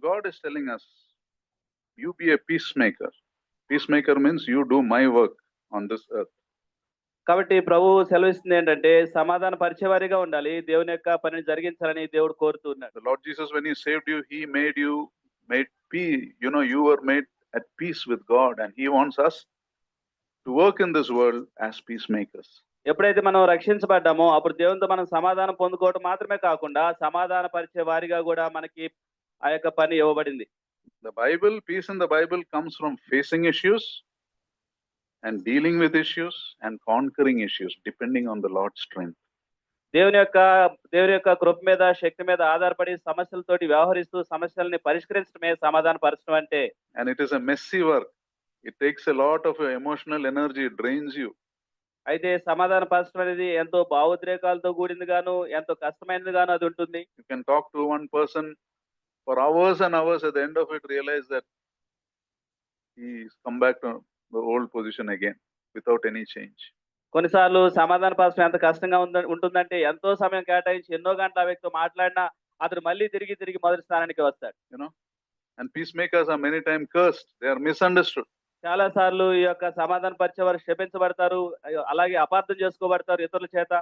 God is telling us, you be a peacemaker. Peacemaker means you do my work on this earth. కాబట్టి ప్రభువు సెలవిస్తుంది ఏంటంటే సమాధాన పరిచేవారిగా ఉండాలి, దేవుని యొక్క పనిని జరిగించాలని దేవుడు కోరుతూ ఉన్నాడు. The Lord Jesus, when he saved you, he made peace. You were made at peace with God, and he wants us to work in this world as peacemakers. ఎప్పుడైతే మనం రక్షించబడ్డామో అప్పుడు దేవునితో మనం సమాధానం పొందుకోవడం మాత్రమే కాకుండా సమాధాన పరిచే వారిగా కూడా మనకి ఆ యొక్క పని ఇవ్వబడింది. Peace in the Bible comes from facing issues and dealing with issues and conquering issues depending on the Lord's strength. దేవుని యొక్క కృప మీద, శక్తి మీద ఆధారపడి సమస్యలతోటి వ్యవహరిస్తూ సమస్యల్ని పరిష్కరించడమే సమాధాన పరచడం అంటే. And it is a messy work. It takes a lot of emotional energy, it drains you. అయితే సమాధాన పరచడం అనేది ఎంతో భావోద్రేకాలతో కూడింది గాను, ఎంతో కష్టమైనది గాను అది ఉంటుంది. You can talk to one person for hours and hours, at the end of it realize that he's come back to the old position again without any change. కొన్నిసార్లు సమాధాన పరచడం ఎంత కష్టంగా ఉంటుందంటే ఎంతో సమయం కేటాయించి ఎన్నో గంటల ఆ వ్యక్తితో మాట్లాడినా అతడు మళ్ళీ తిరిగి మొదటి స్థానానికి వస్తాడు. And peacemakers are many times cursed. They are misunderstood. చాలా సార్లు ఈ యొక్క సమాధాన పరిచేవారు క్షమించబడతారు, అలాగే అపార్థం చేసుకోబడతారు ఇతరుల చేత.